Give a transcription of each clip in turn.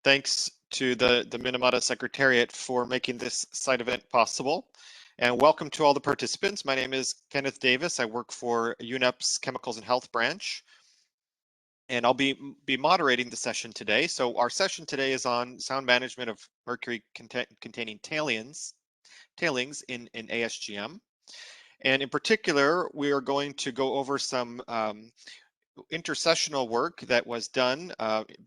Thanks to the Minamata Secretariat for making this site event possible. And welcome to all the participants. My name is Kenneth Davis. I work for UNEP's Chemicals and Health branch. And I'll be moderating the session today. So our session today is on sound management of mercury-containing tailings in ASGM. And in particular, we are going to go over some intersessional work that was done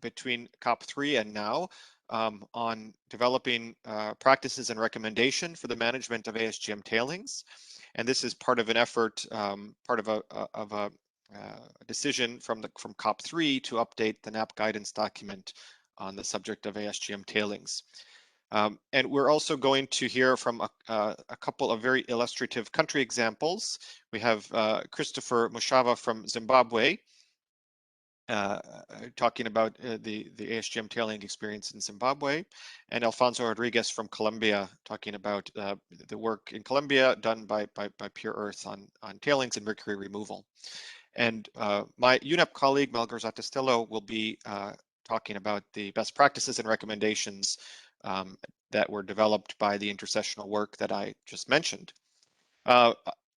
between COP3 and now on developing practices and recommendation for the management of ASGM tailings. And this is part of an effort, part of a decision from COP3 to update the NAP guidance document on the subject of ASGM tailings. And we're also going to hear from a couple of very illustrative country examples. We have Christopher Mushava from Zimbabwe, talking about the ASGM tailing experience in Zimbabwe, and Alfonso Rodriguez from Colombia, talking about the work in Colombia done by Pure Earth on tailings and mercury removal. And my UNEP colleague, Melgar Zatastello, will be talking about the best practices and recommendations that were developed by the intersessional work that I just mentioned.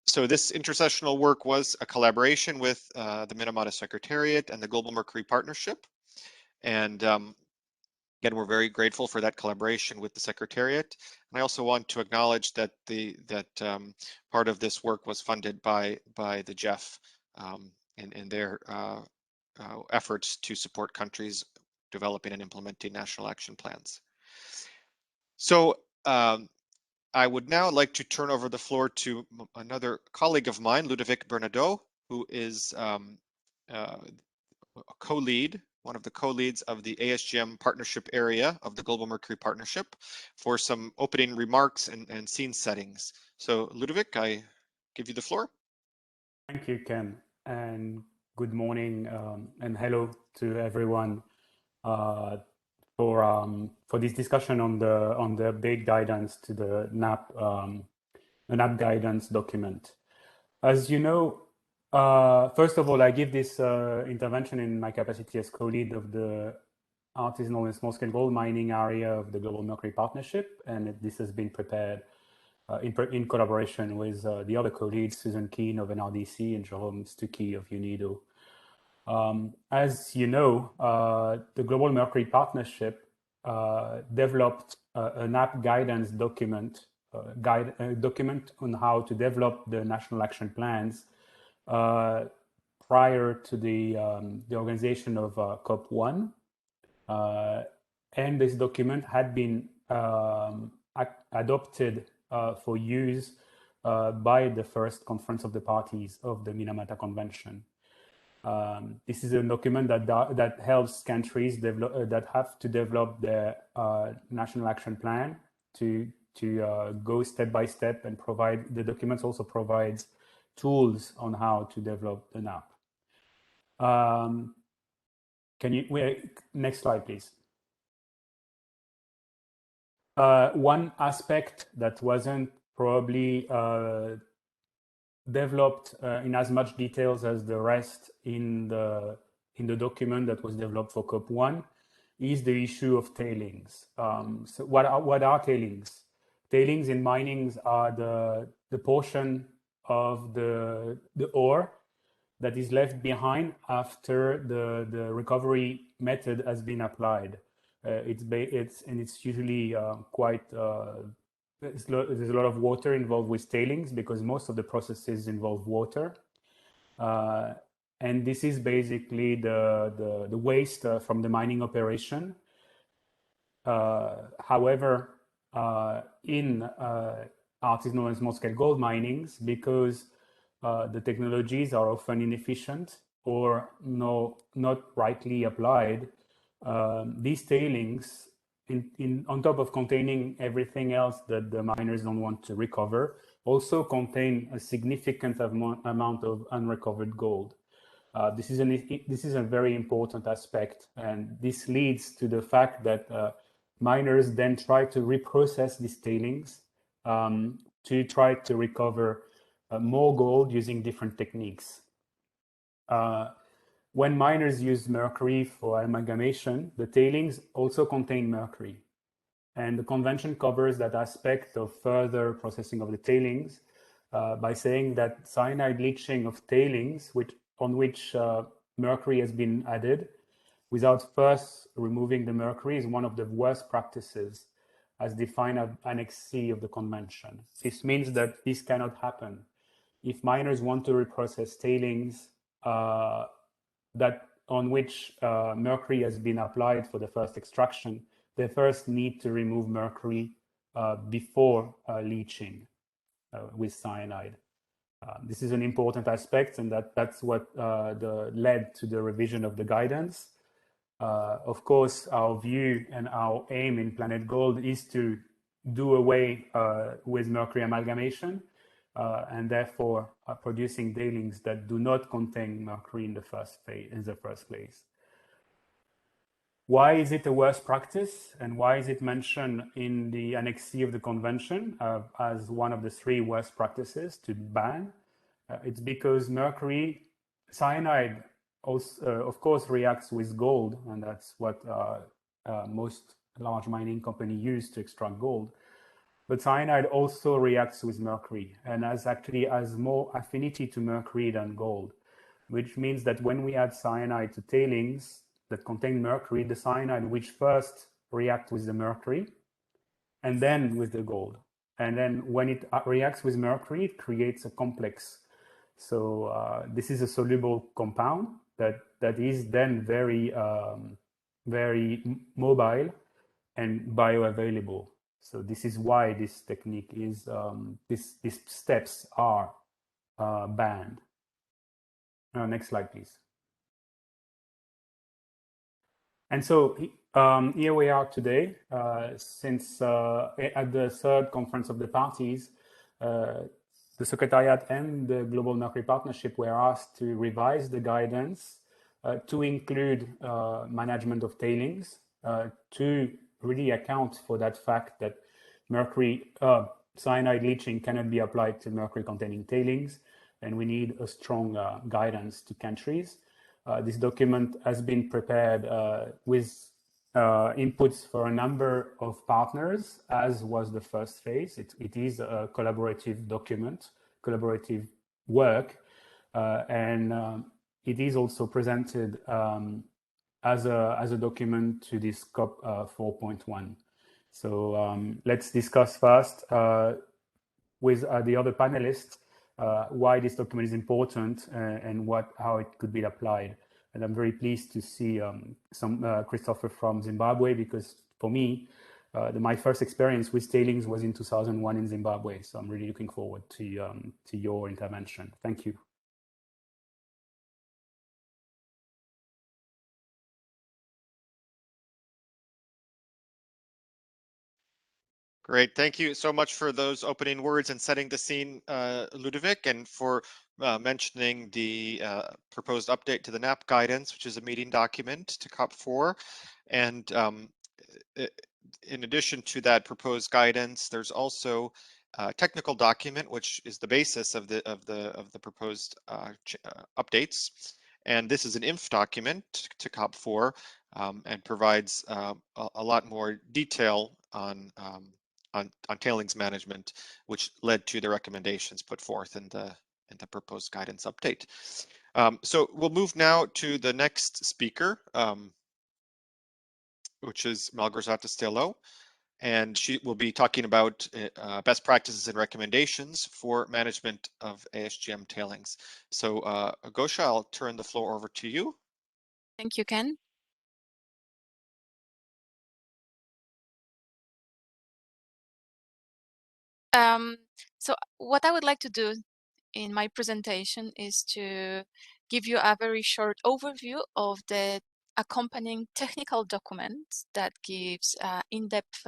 So this intersessional work was a collaboration with the Minamata Secretariat and the Global Mercury Partnership. And again, we're very grateful for that collaboration with the Secretariat. And I also want to acknowledge that part of this work was funded by the GEF in their efforts to support countries developing and implementing national action plans. So I would now like to turn over the floor to another colleague of mine, Ludovic Bernadotte, who is a co-lead, one of the co-leads of the ASGM partnership area of the Global Mercury Partnership, for some opening remarks and scene settings. So Ludovic, I give you the floor. Thank you, Ken, and good morning and hello to everyone for this discussion on the update guidance to the NAP guidance document. As you know, first of all, I give this intervention in my capacity as co-lead of the artisanal and small-scale gold mining area of the Global Mercury Partnership, and this has been prepared in collaboration with the other co-leads, Susan Keane of NRDC and Jerome Stuckey of UNIDO. As you know, the Global Mercury Partnership developed a NAP guidance document, document on how to develop the national action plans prior to the organization of COP1. And this document had been adopted for use by the first Conference of the Parties of the Minamata Convention. This is a document that helps countries that have to develop their national action plan to go step by step, and provide the documents also provides tools on how to develop the NAP. Next slide, please. One aspect that wasn't probably developed in as much details as the rest in the document that was developed for COP1 is the issue of tailings. So what are tailings? Tailings in minings are the portion of the ore that is left behind after the recovery method has been applied. It's usually quite there's a lot of water involved with tailings because most of the processes involve water, and this is basically the waste from the mining operation. However, in artisanal and small-scale gold minings, because the technologies are often inefficient or not rightly applied, these tailings, on top of containing everything else that the miners don't want to recover, also contain a significant amount of unrecovered gold. This is a very important aspect, and this leads to the fact that miners then try to reprocess these tailings to try to recover more gold using different techniques. when miners use mercury for amalgamation, the tailings also contain mercury. And the convention covers that aspect of further processing of the tailings by saying that cyanide leaching of tailings on which mercury has been added without first removing the mercury is one of the worst practices as defined at Annex C of the convention. This means that this cannot happen. If miners want to reprocess tailings that on which mercury has been applied for the first extraction, they first need to remove mercury before leaching with cyanide. This is an important aspect, and that's what led to the revision of the guidance. Of course, our view and our aim in Planet Gold is to do away with mercury amalgamation and therefore producing tailings that do not contain mercury in the first place. Why is it a worst practice, and why is it mentioned in the Annex C of the Convention as one of the 3 worst practices to ban? It's because mercury cyanide also, of course, reacts with gold, and that's what most large mining companies use to extract gold. But cyanide also reacts with mercury and has more affinity to mercury than gold, which means that when we add cyanide to tailings that contain mercury, the cyanide which first reacts with the mercury and then with the gold. And then when it reacts with mercury, it creates a complex. So this is a soluble compound that is then very mobile and bioavailable. So this is why this technique is, these steps are banned. Next slide, please. And so here we are today, since at the 3rd Conference of the Parties, the Secretariat and the Global Mercury Partnership were asked to revise the guidance to include management of tailings, to really account for that fact that cyanide leaching cannot be applied to mercury-containing tailings, and we need a strong guidance to countries. This document has been prepared with inputs for a number of partners, as was the first phase. It is a collaborative document, collaborative work, and it is also presented as a document to this COP 4.1. So let's discuss first with the other panelists why this document is important and how it could be applied. And I'm very pleased to see Christopher from Zimbabwe, because for me, my first experience with tailings was in 2001 in Zimbabwe. So I'm really looking forward to your intervention. Thank you. Great. Thank you so much for those opening words and setting the scene, Ludovic, and for mentioning the proposed update to the NAP guidance, which is a meeting document to COP4. And in addition to that proposed guidance, there's also a technical document, which is the basis of the proposed updates. And this is an INF document to COP4 and provides a lot more detail on tailings management, which led to the recommendations put forth in the proposed guidance update. So we'll move now to the next speaker, which is Malgorzata Stelou, and she will be talking about best practices and recommendations for management of ASGM tailings. So Agosha, I'll turn the floor over to you. Thank you, Ken. So what I would like to do in my presentation is to give you a very short overview of the accompanying technical document that gives in-depth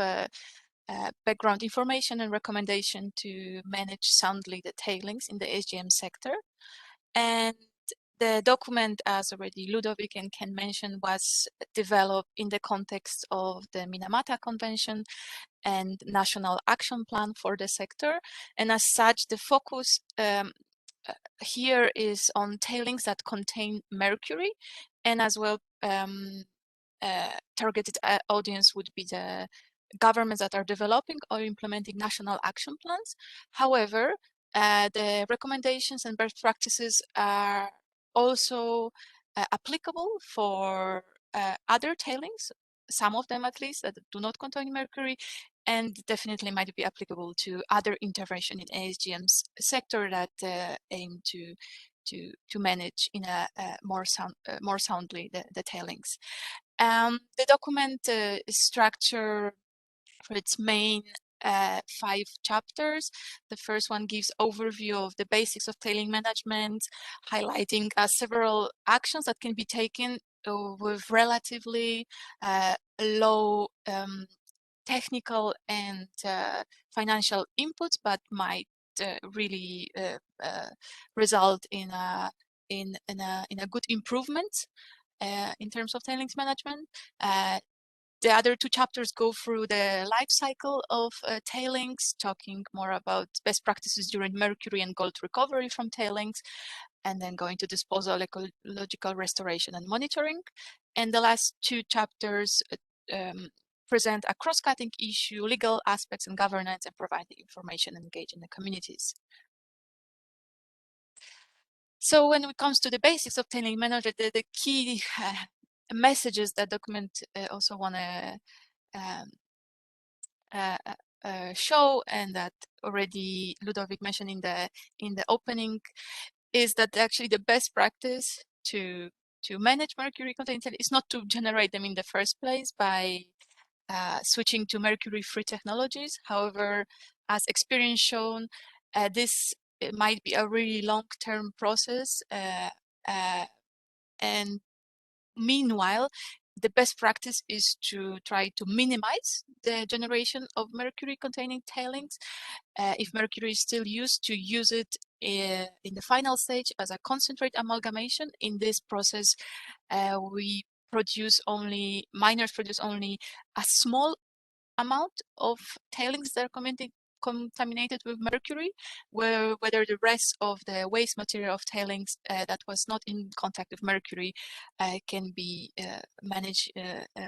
background information and recommendation to manage soundly the tailings in the ASGM sector. And the document, as already Ludovic and Ken mentioned, was developed in the context of the Minamata Convention and National Action Plan for the sector. And as such, the focus here is on tailings that contain mercury, and as well targeted audience would be the governments that are developing or implementing national action plans. However, the recommendations and best practices are also applicable for other tailings, some of them at least that do not contain mercury, and definitely might be applicable to other intervention in ASGM's sector that aim to manage in a more soundly the tailings. The document is structured for its main 5 chapters. The first one gives overview of the basics of tailing management, highlighting several actions that can be taken with relatively low technical and financial inputs, but might really result in a good improvement in terms of tailings management. The other 2 chapters go through the life cycle of tailings, talking more about best practices during mercury and gold recovery from tailings, and then going to disposal, ecological restoration and monitoring. And the last 2 chapters present a cross-cutting issue, legal aspects and governance, and provide the information and engage in the communities. So when it comes to the basics of tailing management, the key messages that document also want to show, and that already Ludovic mentioned in the opening, is that actually the best practice to manage mercury-containing tailings is not to generate them in the first place by switching to mercury-free technologies. However, as experience shown, this might be a really long-term process, and meanwhile, the best practice is to try to minimize the generation of mercury-containing tailings. If mercury is still used, to use it in the final stage as a concentrate amalgamation. In this process, miners produce only a small amount of tailings that are contaminated with mercury, whether the rest of the waste material of tailings that was not in contact with mercury can be managed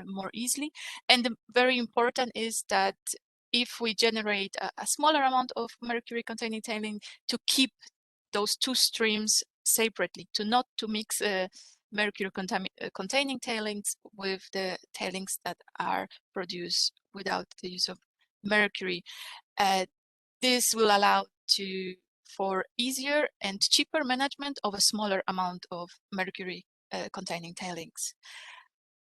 more easily. And very important is that if we generate a smaller amount of mercury-containing tailing, to keep those 2 streams separately, not to mix mercury-containing tailings with the tailings that are produced without the use of mercury. This will allow for easier and cheaper management of a smaller amount of mercury-containing tailings.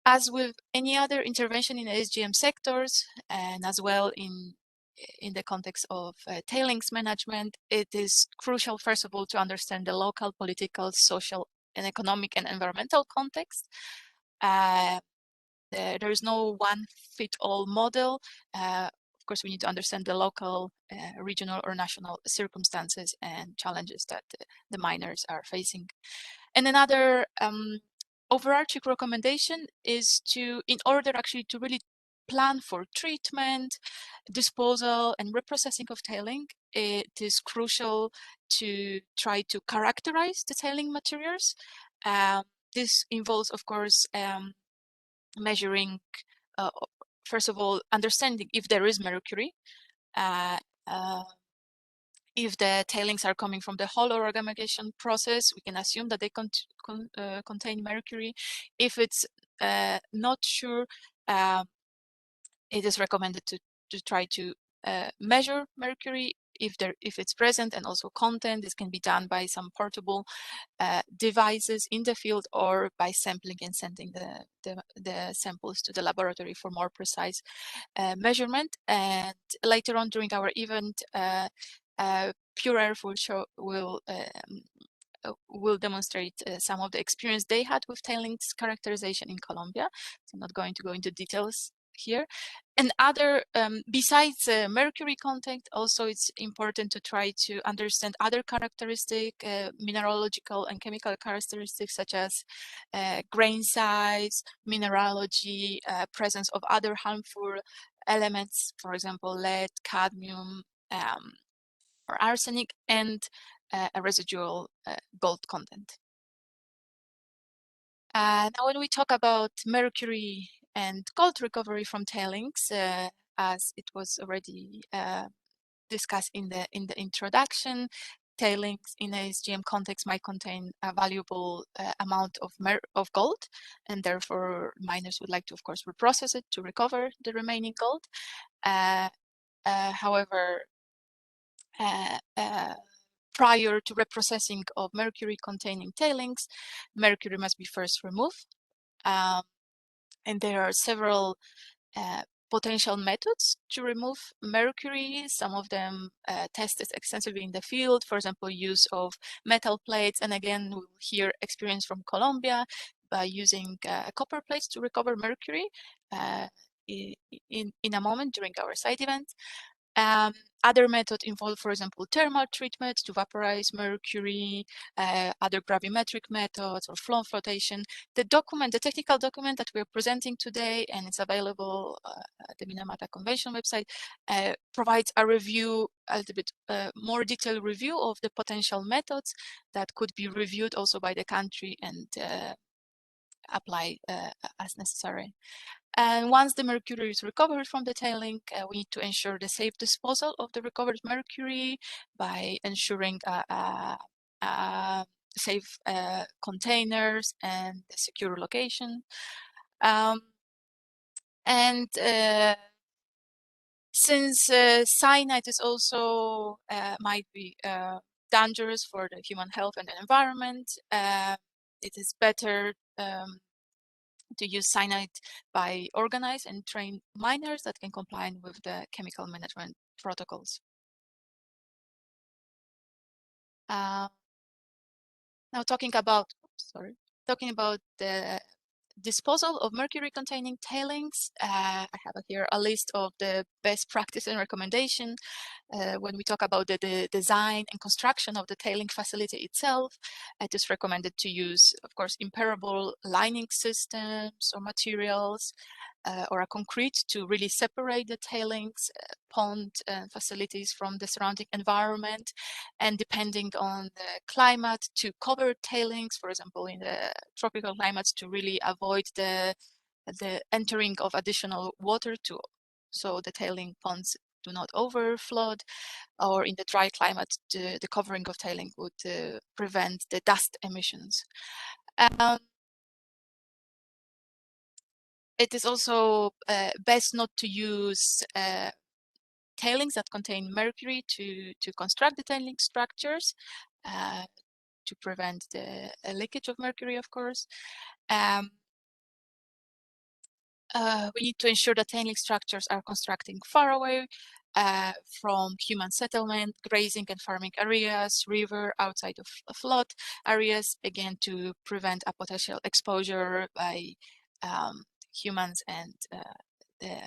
As with any other intervention in ASGM sectors, and as well in the context of tailings management, it is crucial, first of all, to understand the local political, social, and economic and environmental context. There is no one-fit-all model. Of course, we need to understand the local, regional, or national circumstances and challenges that the miners are facing. And another overarching recommendation is in order actually to really plan for treatment, disposal, and reprocessing of tailing, it is crucial to try to characterize the tailing materials. This involves, of course, measuring, first of all, understanding if there is mercury, if the tailings are coming from the whole ore amalgamation process, we can assume that they contain mercury. If it's not sure, it is recommended to try to measure mercury if it's present, and also content. This can be done by some portable devices in the field, or by sampling and sending the samples to the laboratory for more precise measurement. And later on during our event, Pure Earth will demonstrate some of the experience they had with tailings characterization in Colombia. So I'm not going to go into details here. And other, besides mercury content, also it's important to try to understand other characteristic, mineralogical and chemical characteristics, such as grain size, mineralogy, presence of other harmful elements, for example, lead, cadmium, or arsenic, and a residual gold content. Now, when we talk about mercury and gold recovery from tailings, as it was already discussed in the introduction, tailings in ASGM context might contain a valuable amount of gold, and therefore miners would like to, of course, reprocess it to recover the remaining gold. However, prior to reprocessing of mercury-containing tailings, mercury must be first removed. And there are several potential methods to remove mercury. Some of them tested extensively in the field, for example, use of metal plates. And again, we'll hear experience from Colombia by using copper plates to recover mercury in a moment during our site event. Other methods involve, for example, thermal treatment to vaporize mercury, other gravimetric methods, or flow flotation. The document, the technical document that we're presenting today, and it's available at the Minamata Convention website, provides a review, a little bit more detailed review of the potential methods that could be reviewed also by the country and apply as necessary. And once the mercury is recovered from the tailing, we need to ensure the safe disposal of the recovered mercury by ensuring safe containers and secure location. Since cyanide is also might be dangerous for the human health and the environment, it is better to use cyanide by organized and trained miners that can comply with the chemical management protocols. Now talking about the disposal of mercury-containing tailings, I have here a list of the best practice and recommendation. When we talk about the design and construction of the tailing facility itself, it is recommended to use, of course, impermeable lining systems or materials, or a concrete to really separate the tailings pond facilities from the surrounding environment, and depending on the climate, to cover tailings, for example, in the tropical climates, to really avoid the entering of additional water so the tailing ponds do not overflow, or in the dry climate, the covering of tailing would prevent the dust emissions. It is also best not to use tailings that contain mercury to construct the tailing structures, to prevent the leakage of mercury, of course. We need to ensure that tailing structures are constructing far away from human settlement, grazing and farming areas, river, outside of flood areas, again, to prevent a potential exposure by humans and the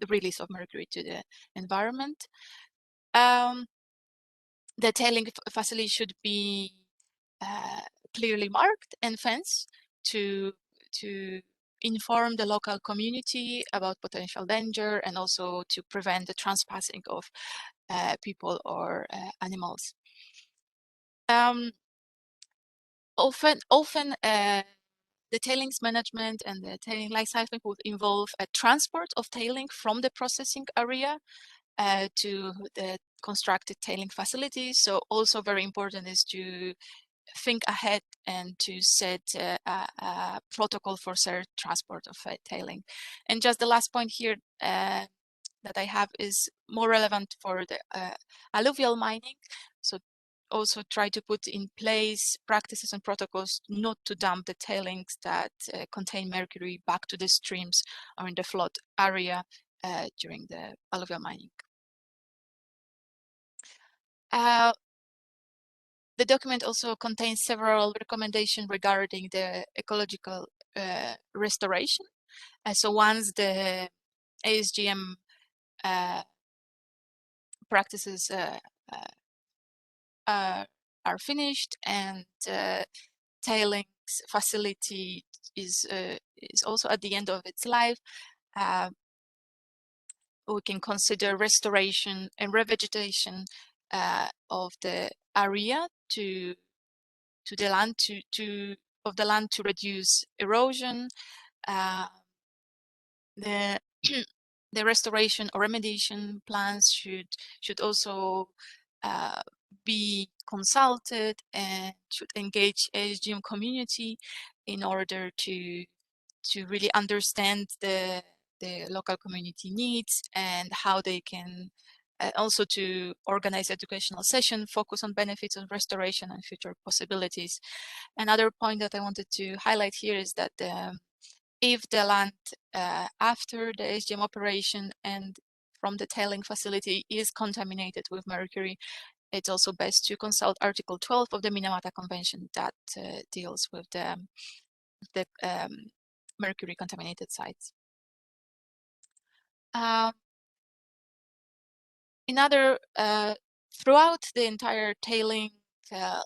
release of mercury to the environment. The tailing facility should be clearly marked and fenced to inform the local community about potential danger, and also to prevent the trespassing of people or animals. Often the tailings management and the tailing life cycle would involve a transport of tailing from the processing area to the constructed tailing facilities. So also very important is to think ahead and to set a protocol for safe transport of tailing. And just the last point here that I have is more relevant for the alluvial mining. So also try to put in place practices and protocols not to dump the tailings that contain mercury back to the streams or in the flood area during the alluvial mining. The document also contains several recommendations regarding the ecological restoration. So once the ASGM practices are finished and tailings facility is also at the end of its life, we can consider restoration and revegetation of the area to the land of the land to reduce erosion. The the restoration or remediation plans should also be consulted and should engage ASGM community in order to really understand the local community needs and how they can also to organize educational session, focus on benefits of restoration and future possibilities. Another point that I wanted to highlight here is that if the land after the ASGM operation and from the tailing facility is contaminated with mercury, it's also best to consult Article 12 of the Minamata Convention that deals with the mercury contaminated sites. Throughout the entire tailing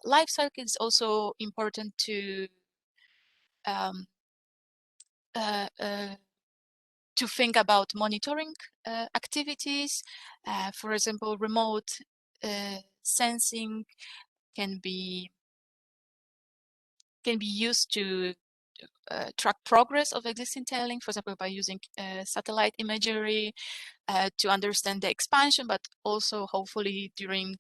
life cycle, it's also important to think about monitoring activities. For example, remote sensing can be used to track progress of existing tailing, for example, by using satellite imagery to understand the expansion, but also hopefully during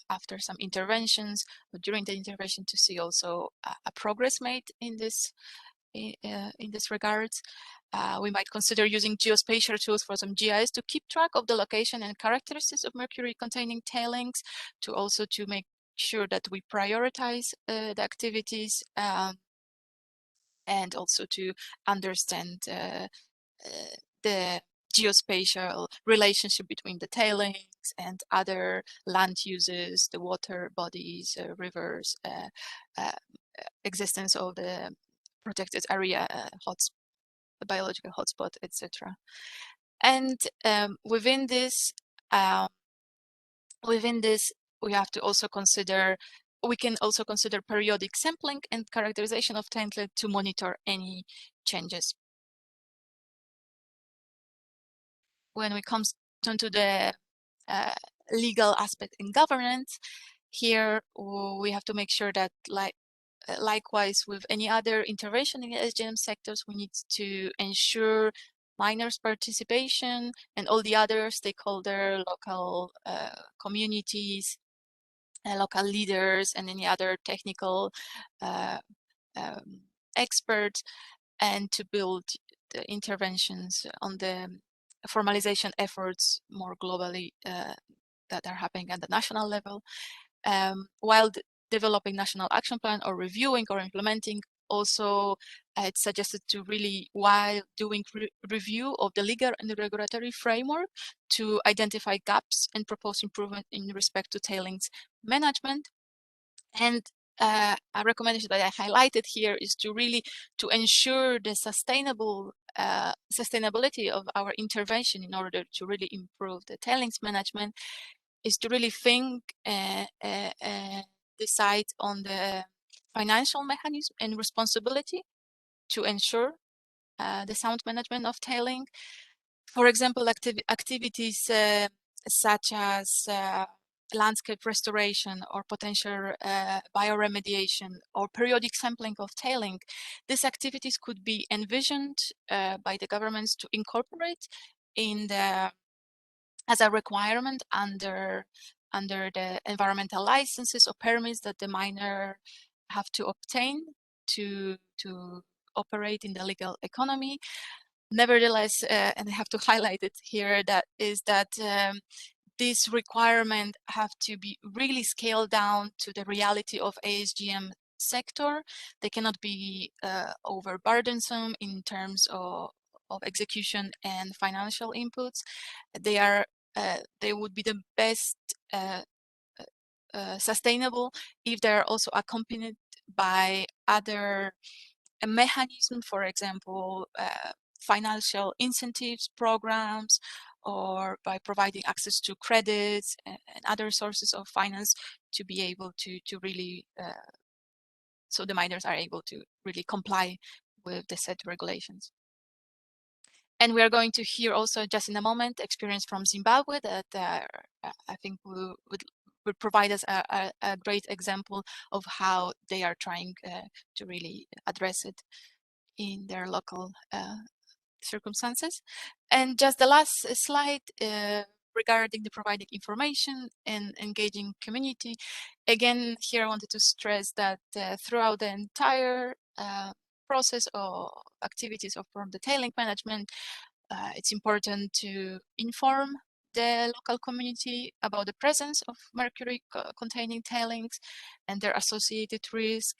after some interventions or during the intervention to see also a progress made in this regard. We might consider using geospatial tools for some GIS to keep track of the location and characteristics of mercury-containing tailings, to also to make sure that we prioritize the activities and also to understand the geospatial relationship between the tailings and other land uses, the water bodies, rivers, existence of the protected area, the biological hotspot, etc. And within this, we have to also consider. We can also consider periodic sampling and characterization of template to monitor any changes. When it comes to the legal aspect in governance, here we have to make sure that, likewise with any other intervention in the ASGM sectors, we need to ensure miners' participation and all the other stakeholder, local communities, local leaders, and any other technical experts, and to build the interventions on the formalization efforts more globally that are happening at the national level, while developing national action plan or reviewing or implementing. Also, it's suggested to really, while doing review of the legal and the regulatory framework, to identify gaps and propose improvement in respect to tailings management. And a recommendation that I highlighted here is to really to ensure the sustainability of our intervention in order to really improve the tailings management, is to really think decide on the financial mechanism and responsibility to ensure the sound management of tailing. For example, activities such as landscape restoration or potential bioremediation or periodic sampling of tailing. These activities could be envisioned by the governments to incorporate in the as a requirement under the environmental licenses or permits that the miner have to obtain to operate in the legal economy. Nevertheless, and I have to highlight it here, that this requirement have to be really scaled down to the reality of ASGM sector. They cannot be overburdensome in terms of execution and financial inputs. They would be the best sustainable if they're also accompanied by other mechanisms, for example, financial incentives programs, or by providing access to credits and other sources of finance to be able to really, so the miners are able to really comply with the set regulations. And we are going to hear also just in a moment experience from Zimbabwe that I think we would provide us a great example of how they are trying to really address it in their local circumstances. And just the last slide regarding the providing information and engaging community. Again, here I wanted to stress that throughout the entire process or activities from the tailing management, it's important to inform the local community about the presence of mercury-containing tailings and their associated risk.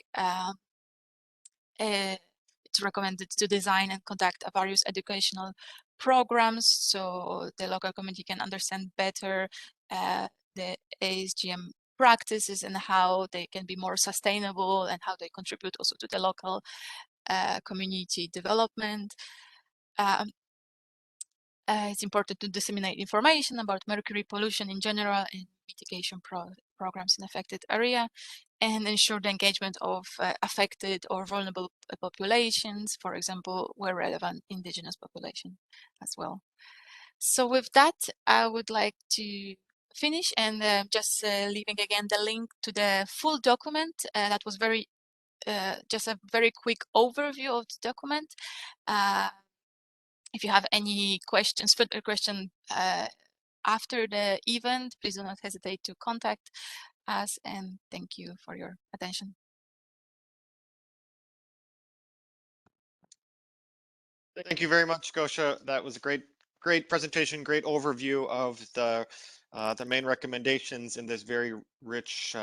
It's recommended to design and conduct various educational programs so the local community can understand better the ASGM practices and how they can be more sustainable and how they contribute also to the local community development. It's important to disseminate information about mercury pollution in general and mitigation programs in affected area, and ensure the engagement of affected or vulnerable populations, for example, where relevant, indigenous population as well. So with that, I would like to finish and just leaving again the link to the full document. That was very just a very quick overview of the document. If you have any questions, further question after the event, please do not hesitate to contact us, and thank you for your attention. Thank you very much, Gosha. That was a great presentation, great overview of the main recommendations in this very rich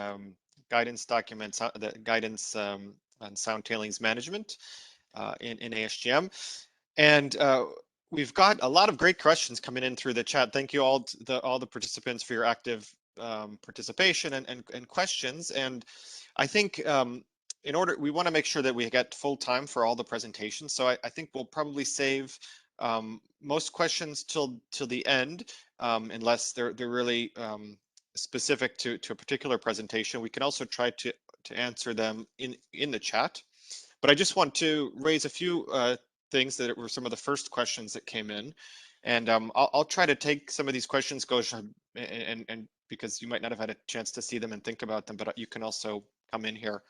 guidance document, the guidance on sound tailings management in ASGM. And we've got a lot of great questions coming in through the chat. Thank you all the participants for your active participation and questions. And I think we want to make sure that we get full time for all the presentations. So I think we'll probably save most questions till the end, unless they're really specific to a particular presentation. We can also try to answer them in the chat. But I just want to raise a few things that were some of the first questions that came in, and I'll try to take some of these questions, Gosha, and because you might not have had a chance to see them and think about them, but you can also come in here.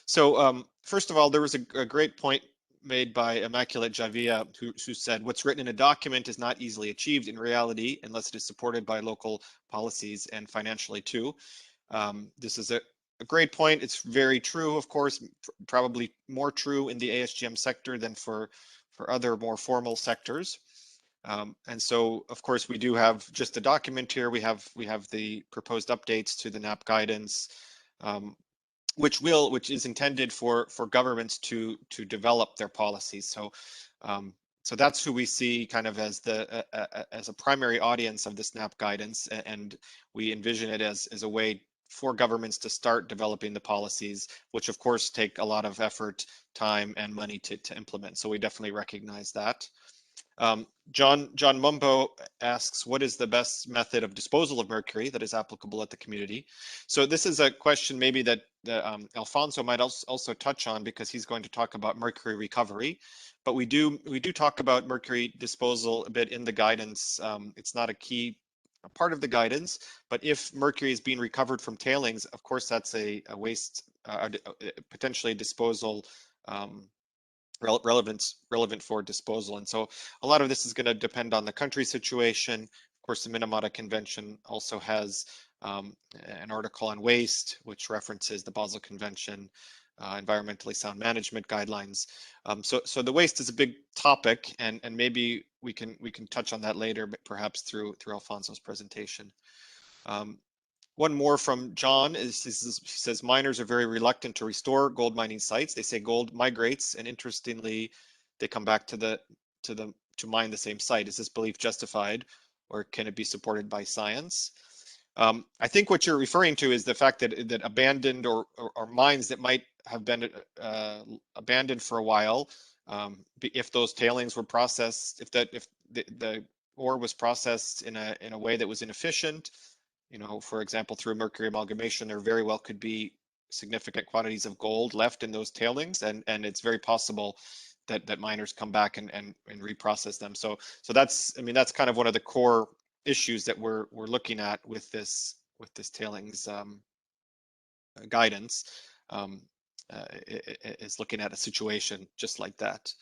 So first of all, there was a great point made by Immaculate Javia, who said, what's written in a document is not easily achieved in reality unless it is supported by local policies and financially too. This is a great point. It's very true, of course, probably more true in the ASGM sector than for other more formal sectors. And so, of course, we do have just a document here. We have the proposed updates to the NAP guidance, which is intended for governments to develop their policies. So so that's who we see kind of as as a primary audience of this NAP guidance, and we envision it as a way for governments to start developing the policies, which of course take a lot of effort, time, and money to implement. So we definitely recognize that. John Mumbo asks, what is the best method of disposal of mercury that is applicable at the community? So this is a question maybe that Alfonso might also touch on, because he's going to talk about mercury recovery. But we do talk about mercury disposal a bit in the guidance. It's not a key part of the guidance, but if mercury is being recovered from tailings, of course, that's a waste, potentially disposal relevant for disposal. And so a lot of this is going to depend on the country situation. Of course, the Minamata Convention also has an article on waste, which references the Basel Convention, environmentally sound management guidelines. So the waste is a big topic, and maybe we can touch on that later, but perhaps through Alfonso's presentation. One more from John he says miners are very reluctant to restore gold mining sites. They say gold migrates, and interestingly, they come back to mine the same site. Is this belief justified, or can it be supported by science? I think what you're referring to is the fact that abandoned or mines that might have been abandoned for a while, if those tailings were processed, if the ore was processed in a way that was inefficient, for example, through mercury amalgamation, there very well could be significant quantities of gold left in those tailings, and it's very possible that miners come back and reprocess them. So that's kind of one of the core issues that we're looking at with this this tailings guidance is looking at a situation just like that.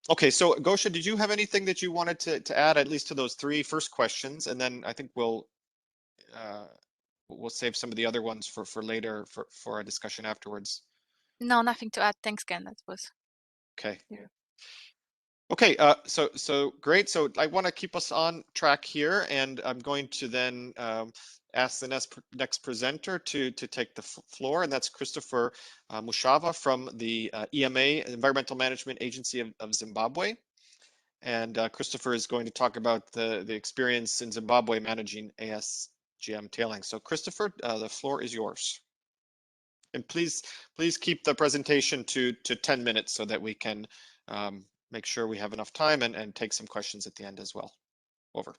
Okay, so Gosha, did you have anything that you wanted to add, at least to those three first questions, and then I think we'll save some of the other ones for later for a discussion afterwards. No, nothing to add. Thanks, Ken. That was okay. Yeah. Okay, so great. So I want to keep us on track here, and I'm going to then ask the next presenter to take the floor, and that's Christopher Mushava from the EMA, Environmental Management Agency of Zimbabwe. And Christopher is going to talk about the experience in Zimbabwe managing ASGM tailings. So Christopher, the floor is yours. And please keep the presentation to 10 minutes so that we can make sure we have enough time and take some questions at the end as well. Over.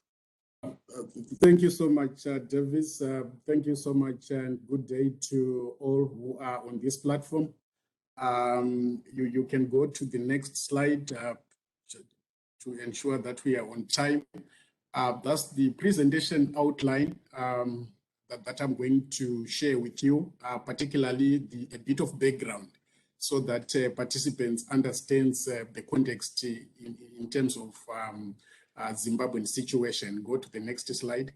Thank you so much, Davis. Thank you so much, and good day to all who are on this platform. You can go to the next slide to ensure that we are on time. That's the presentation outline that I'm going to share with you, particularly a bit of background, so that participants understands the context in terms of Zimbabwean situation. Go to the next slide.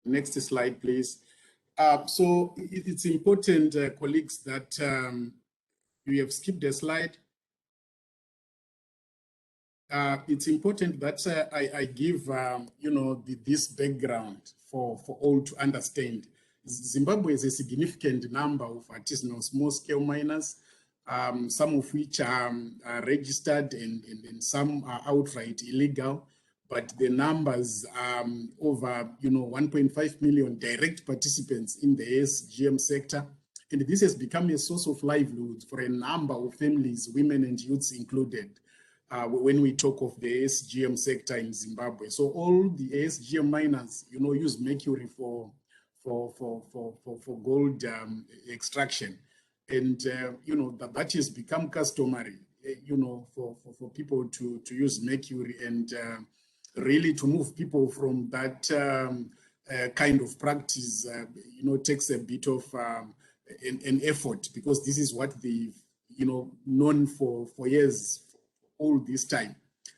Next slide, please. So it's important, colleagues, that you have skipped a slide. It's important that I give, this background for all to understand. Zimbabwe has a significant number of artisanal small-scale miners, some of which are registered and some are outright illegal. But the numbers are over, 1.5 million direct participants in the ASGM sector. And this has become a source of livelihood for a number of families, women and youths included, when we talk of the ASGM sector in Zimbabwe. So all the ASGM miners, use mercury for gold extraction. And, that has become customary, for people to use mercury and really to move people from that kind of practice, takes a bit of an effort, because this is what they've, known for years, all this time.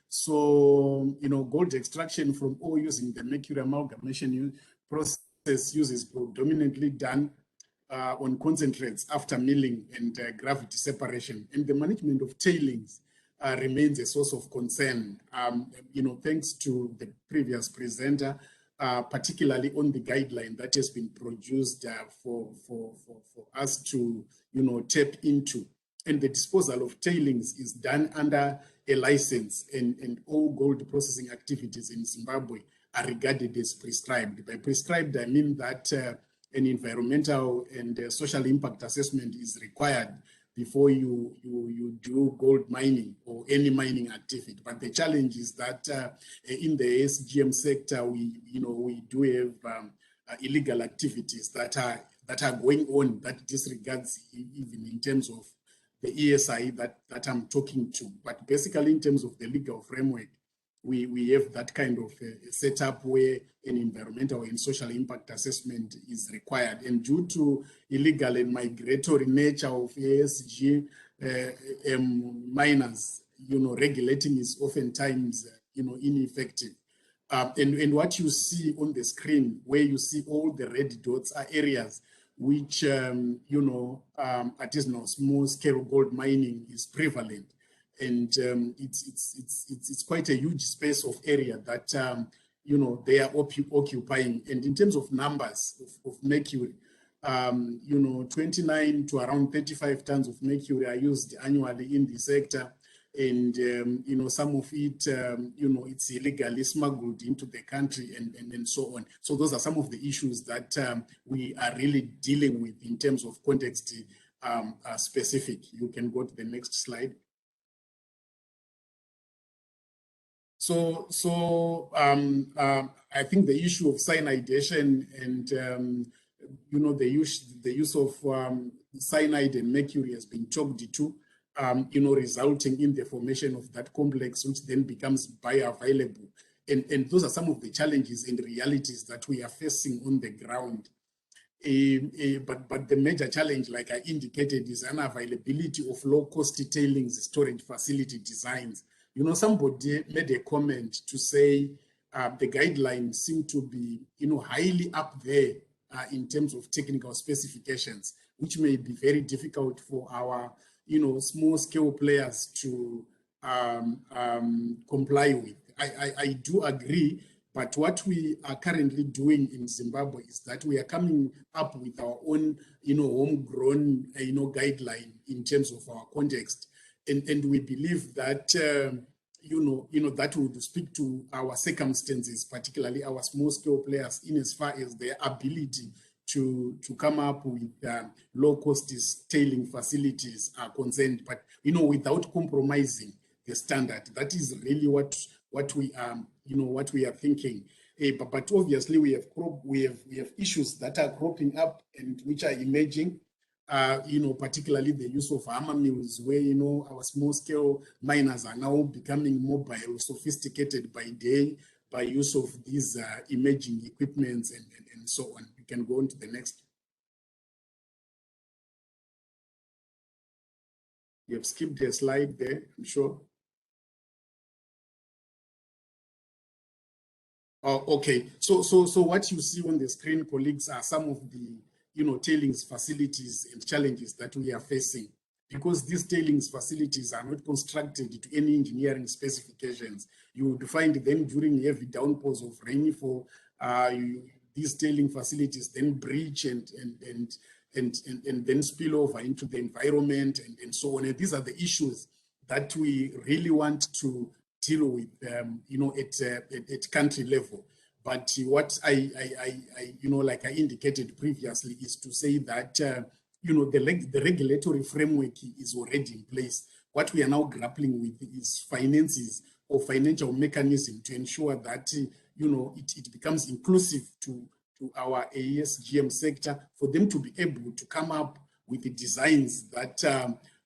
So, gold extraction from ore using the mercury amalgamation process is predominantly done on concentrates after milling and gravity separation. And the management of tailings remains a source of concern, thanks to the previous presenter, particularly on the guideline that has been produced for us to, tap into. And the disposal of tailings is done under a license, and all gold processing activities in Zimbabwe are regarded as prescribed. By prescribed, I mean that an environmental and social impact assessment is required before you do gold mining or any mining activity. But the challenge is that in the ASGM sector, we do have illegal activities that are going on that disregards even in terms of the ESI that I'm talking to. But basically, in terms of the legal framework, we have that kind of setup where an environmental and social impact assessment is required. And due to illegal and migratory nature of ASG miners, regulating is oftentimes, ineffective. And what you see on the screen, where you see all the red dots, are areas which, artisanal small-scale gold mining is prevalent. And it's quite a huge space of area that, they are occupying. And in terms of numbers of mercury, 29 to around 35 tons of mercury are used annually in the sector. And, some of it, it's illegally smuggled into the country and so on. So those are some of the issues that we are really dealing with in terms of context specific. You can go to the next slide. So I think the issue of cyanidation and the use of cyanide and mercury has been talked to, resulting in the formation of that complex, which then becomes bioavailable And those are some of the challenges and realities that we are facing on the ground. But the major challenge, like I indicated, is unavailability of low-cost tailings storage facility designs. You know, somebody made a comment to say the guidelines seem to be, you know, highly up there in terms of technical specifications, which may be very difficult for our, you know, small-scale players to comply with. I do agree. But what we are currently doing in Zimbabwe is that we are coming up with our own, you know, homegrown, you know, guideline in terms of our context, and we believe that you know that would speak to our circumstances, particularly our small-scale players, in as far as their ability to come up with low-cost tailing facilities are concerned, but you know, without compromising the standard. That is really what we are, you know, what we are thinking. But obviously we have issues that are cropping up and which are emerging. You know, particularly the use of hammer mills, where, you know, our small-scale miners are now becoming mobile, sophisticated by day, by use of these emerging equipments and so on. You can go on to the next. You have skipped a slide there, I'm sure. Oh, okay. So what you see on the screen, colleagues, are some of the, you know, tailings facilities and challenges that we are facing, because these tailings facilities are not constructed to any engineering specifications. You would find them during heavy downpours of rainfall. These tailing facilities then breach and then spill over into the environment and so on. And these are the issues that we really want to deal with, you know, at country level. But what I you know, like I indicated previously, is to say that you know, the regulatory framework is already in place. What we are now grappling with is finances or financial mechanism to ensure that you know, it becomes inclusive to our ASGM sector, for them to be able to come up with the designs that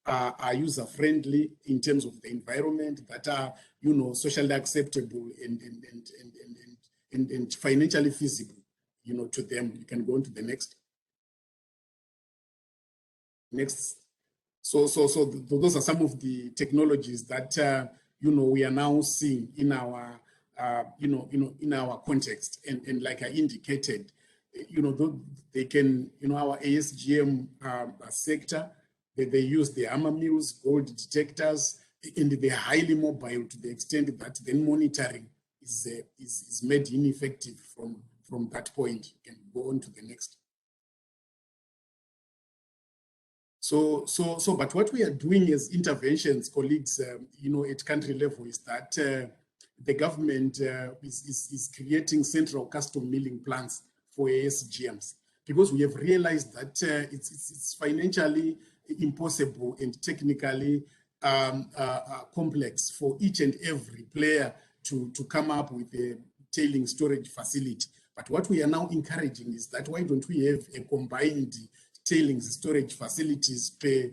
are user-friendly in terms of the environment, that are, you know, socially acceptable and financially feasible, you know, to them. You can go on to the next. Next. So those are some of the technologies that you know, we are now seeing in our you know, in our context, and like I indicated, you know, they can, you know, our ASGM sector, they use the hammer mills, gold detectors, and they're highly mobile to the extent that then monitoring is made ineffective from that point. You can go on to the next. So, but what we are doing as interventions, colleagues, you know, at country level, is that the government is creating central custom milling plants for ASGMs, because we have realized that it's financially impossible and technically complex for each and every player to come up with a tailing storage facility. But what we are now encouraging is that, why don't we have a combined tailings storage facilities per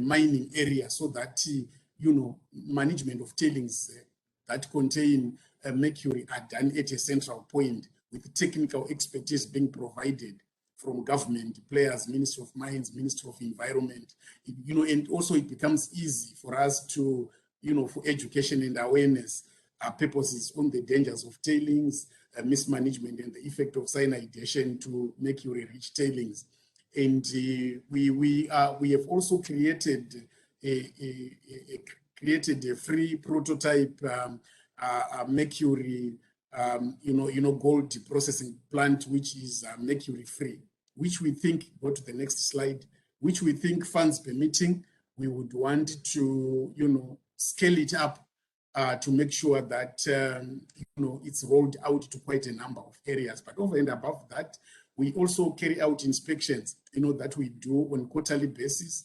mining area, so that you know, management of tailings that contain mercury are done at a central point, with technical expertise being provided from government players, Ministry of Mines, Ministry of Environment, you know, and also it becomes easy for us to, you know, for education and awareness purposes on the dangers of tailings, mismanagement, and the effect of cyanidation to mercury-rich tailings. And we have also created a free prototype mercury you know, gold processing plant, which is mercury-free, which we think, go to the next slide, which we think, funds permitting, we would want to, you know, scale it up to make sure that you know, it's rolled out to quite a number of areas. But over and above that, we also carry out inspections, you know, that we do on quarterly basis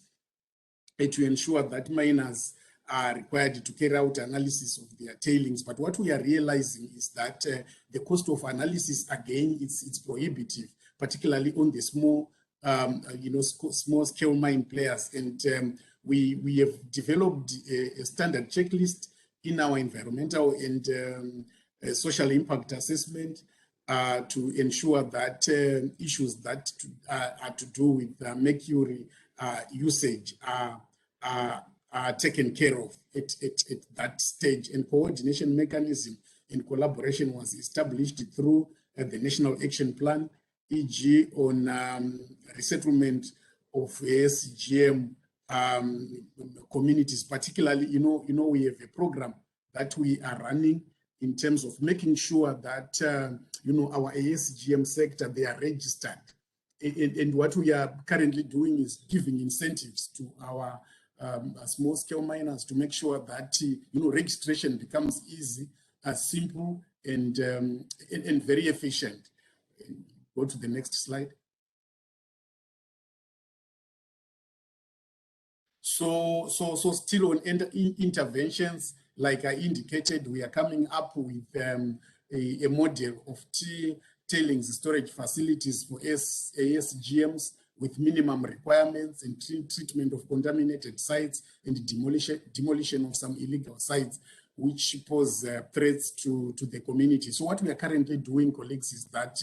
to ensure that miners are required to carry out analysis of their tailings. But what we are realizing is that the cost of analysis, again, it's prohibitive, particularly on the small, you know, small scale mine players. And we have developed a standard checklist in our environmental and social impact assessment to ensure that issues that are to do with mercury usage are taken care of at that stage. And coordination mechanism in collaboration was established through the National Action Plan, e.g. on resettlement of ASGM communities, particularly, we have a program that we are running in terms of making sure that, our ASGM sector, they are registered. And what we are currently doing is giving incentives to our small-scale miners to make sure that, registration becomes easy, simple, and very efficient. Go to the next slide. So still on interventions, like I indicated, we are coming up with a model of tailings storage facilities for ASGMs with minimum requirements and treatment of contaminated sites and demolition of some illegal sites which pose threats to the community. So what we are currently doing, colleagues, is that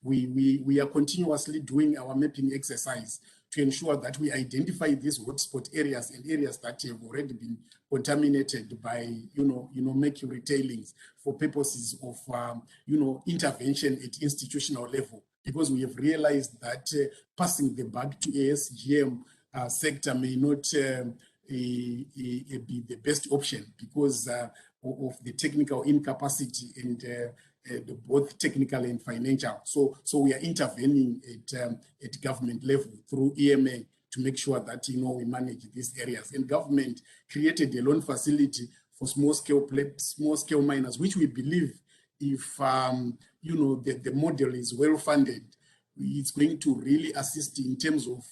we are continuously doing our mapping exercise to ensure that we identify these hotspot areas and areas that have already been contaminated by, mercury tailings for purposes of, intervention at institutional level. Because we have realized that passing the buck to ASGM sector may not be the best option because of the technical incapacity and both technical and financial. So we are intervening at government level through EMA to make sure that, we manage these areas. And government created a loan facility for small-scale miners, which we believe if, the model is well-funded, it's going to really assist in terms of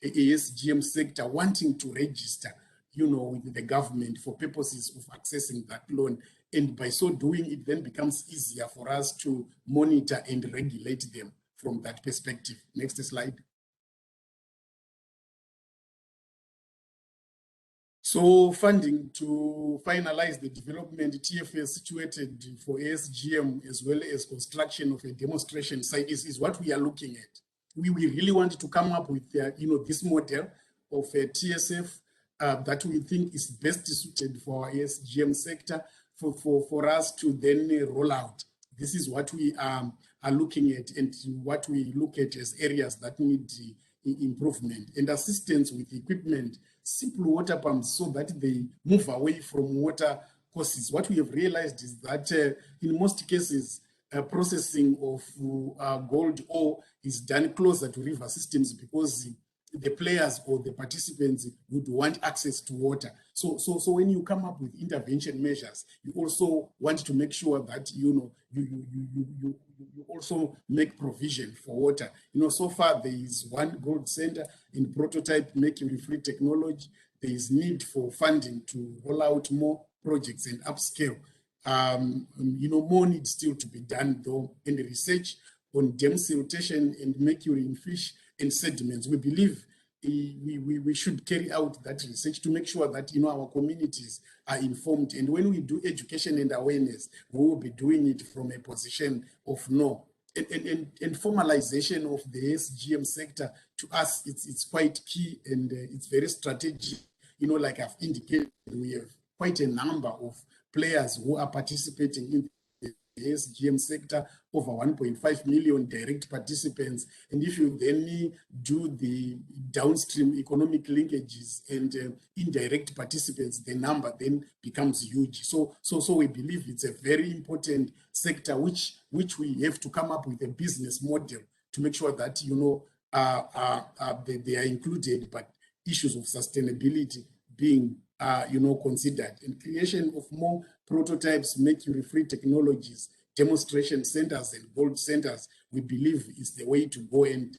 ASGM sector wanting to register, with the government for purposes of accessing that loan. And by so doing, it then becomes easier for us to monitor and regulate them from that perspective. Next slide. So funding to finalize the development TFS situated for ASGM as well as construction of a demonstration site is what we are looking at. We really want to come up with, this model of a TSF that we think is best suited for our ASGM sector for us to then roll out. This is what we are looking at and what we look at as areas that need improvement and assistance with equipment, simple water pumps so that they move away from water courses. What we have realized is that in most cases, processing of gold ore is done closer to river systems because the players or the participants would want access to water. So when you come up with intervention measures, you also want to make sure that, you also make provision for water. So far there is one gold center in prototype mercury-free technology. There is need for funding to roll out more projects and upscale. More needs still to be done though in the research on dam siltation and mercury in fish and sediments. We believe we should carry out that research to make sure that our communities are informed. And when we do education and awareness, we will be doing it from a position of no. And formalization of the ASGM sector, to us, it's quite key and it's very strategic. Like I've indicated, we have quite a number of players who are participating in the ASGM sector, over 1.5 million direct participants. And if you then do the downstream economic linkages and indirect participants, the number then becomes huge. So we believe it's a very important sector which we have to come up with a business model to make sure that they are included, but issues of sustainability being considered. And creation of more prototypes, mercury-free technologies, demonstration centers and gold centers, we believe is the way to go. And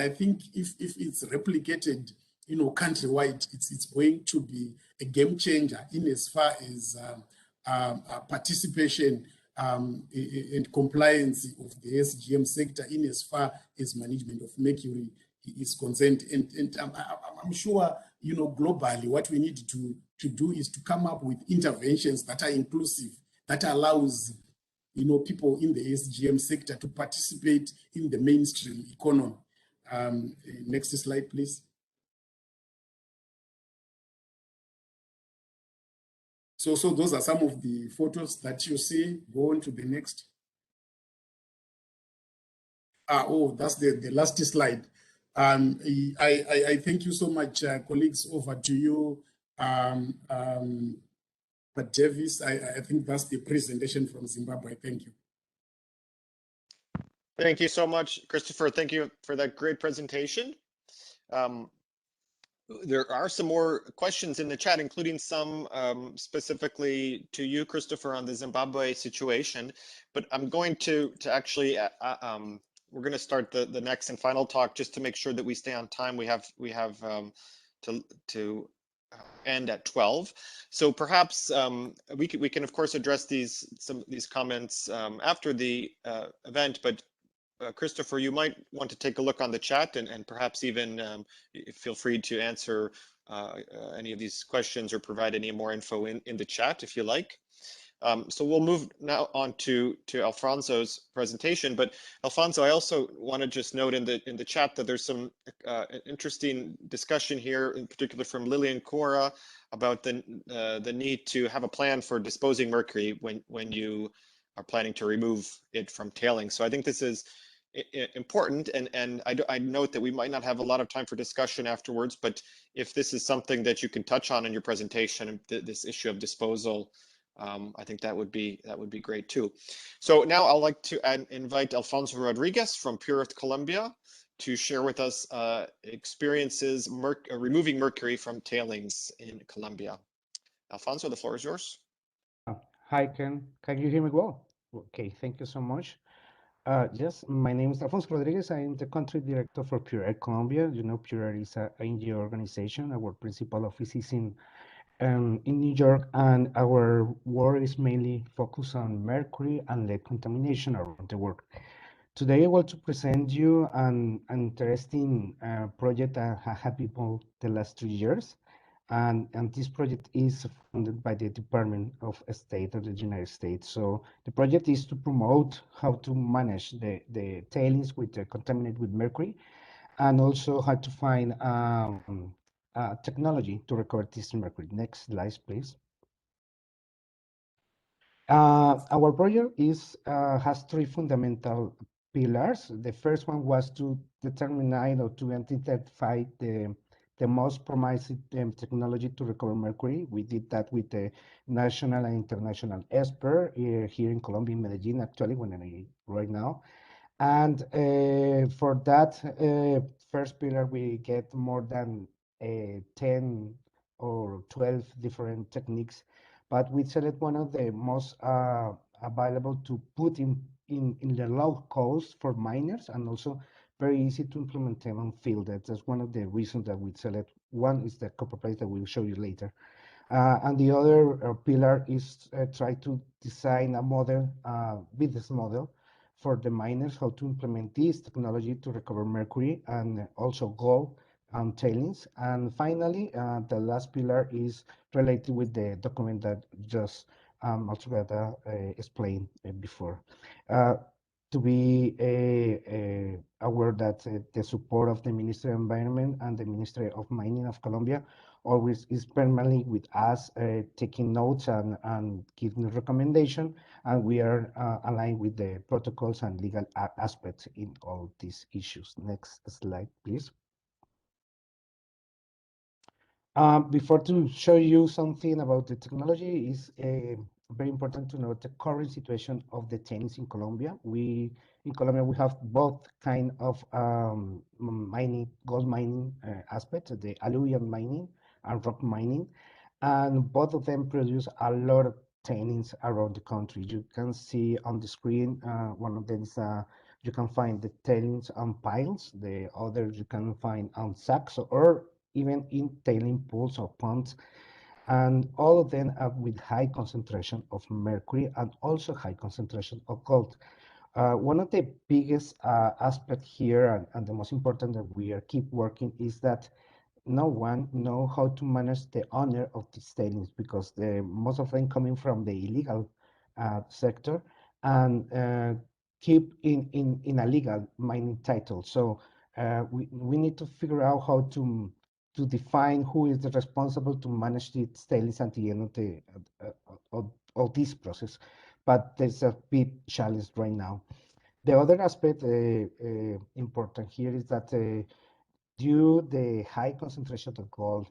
I think if it's replicated, countrywide, it's going to be a game changer in as far as participation and compliance of the ASGM sector, in as far as management of mercury is concerned. And I'm sure, globally, what we need to do is to come up with interventions that are inclusive, that allows, people in the ASGM sector to participate in the mainstream economy. Next slide, please. So those are some of the photos that you see. Go on to the next. That's the last slide. I thank you so much, colleagues. Over to you, Davis. I think that's the presentation from Zimbabwe. Thank you. Thank you so much, Christopher. Thank you for that great presentation. There are some more questions in the chat, including some specifically to you, Christopher, on the Zimbabwe situation. But I'm going to actually we're going to start the next and final talk just to make sure that we stay on time. We have to end at 12. So perhaps we can of course address these comments after the event, but Christopher, you might want to take a look on the chat and perhaps even feel free to answer any of these questions or provide any more info in the chat if you like. So we'll move now on to Alfonso's presentation. But Alfonso, I also want to just note in the chat that there's some interesting discussion here, in particular from Lillian Cora, about the need to have a plan for disposing mercury when you are planning to remove it from tailings. So I think this is important, and I note that we might not have a lot of time for discussion afterwards, but if this is something that you can touch on in your presentation, this issue of disposal, I think that would be great too. So now I'd like to invite Alfonso Rodriguez from Pure Earth, Colombia, to share with us experiences removing mercury from tailings in Colombia. Alfonso, the floor is yours. Hi, can you hear me well? Okay, thank you so much. Yes, my name is Alfonso Rodriguez. I am the country director for Pure Earth Colombia. Pure Earth is an NGO organization. Our principal office is in New York, and our work is mainly focused on mercury and lead contamination around the world. Today, I want to present you an interesting project that has happened for the last 3 years. And this project is funded by the Department of State of the United States. So the project is to promote how to manage the tailings contaminated with mercury, and also how to find technology to recover this mercury. Next slide, please. Our project has 3 fundamental pillars. The first one was to determine or to identify the most promising technology to recover mercury. We did that with the national and international expert here in Colombia, in Medellin, actually, right now. And for that first pillar, we get more than 10 or 12 different techniques, but we select one of the most available to put in the low cost for miners, and also very easy to implement them on field. That's one of the reasons that we select. One is the copper plate that we'll show you later. And the other pillar is try to design a model, business model for the miners, how to implement this technology to recover mercury and also gold and tailings. And finally, the last pillar is related with the document that just Alfredo explained before. To be aware that the support of the Ministry of Environment and the Ministry of Mining of Colombia always is permanently with us, taking notes and giving recommendation, and we are aligned with the protocols and legal aspects in all these issues. Next slide, please. Before to show you something about the technology, is very important to know the current situation of the tailings in Colombia. In Colombia, we have both kind of mining, gold mining aspects, the alluvial mining and rock mining, and both of them produce a lot of tailings around the country. You can see on the screen, one of them is you can find the tailings on piles, the other you can find on sacks, or even in tailing pools or ponds, and all of them are with high concentration of mercury and also high concentration of gold. One of the biggest aspects here, and the most important that we are keep working, is that no one know how to manage the owner of these tailings because most of them coming from the illegal sector and keep in a legal mining title. So we need to figure out how to define who is the responsible to manage the tailings at the end of the of this process. But there's a big challenge right now. The other aspect important here is that due the high concentration of gold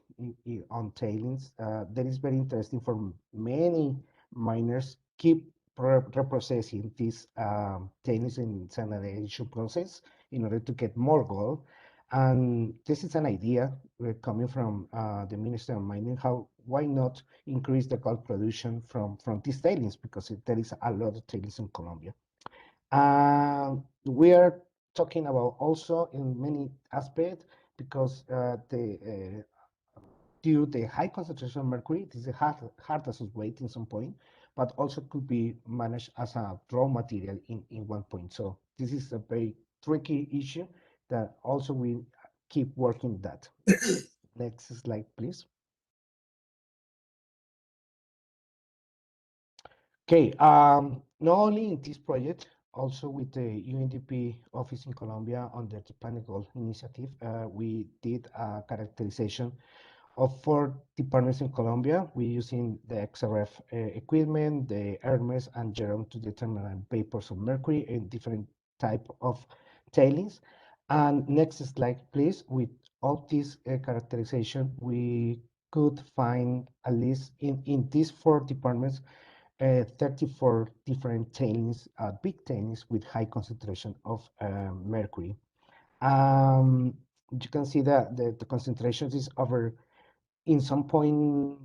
on tailings, that is very interesting for many miners keep reprocessing these tailings in sanitization process in order to get more gold. And this is an idea coming from the Minister of Mining, why not increase the gold production from these tailings, because there is a lot of tailings in Colombia. We are talking about also in many aspects because due the high concentration of mercury, this is a hazardous waste in some point, but also could be managed as a raw material in one point. So this is a very tricky issue that also we keep working that. Next slide, please. Okay, not only in this project, also with the UNDP office in Colombia under the Planet Gold initiative, we did a characterization of 4 departments in Colombia. We're using the XRF equipment, the Hermes and Jerome to determine vapors of mercury in different type of tailings. And next slide, please. With all this characterization, we could find at least in these 4 departments 34 different tailings, big tailings with high concentration of mercury. You can see that the concentrations is over, in some point,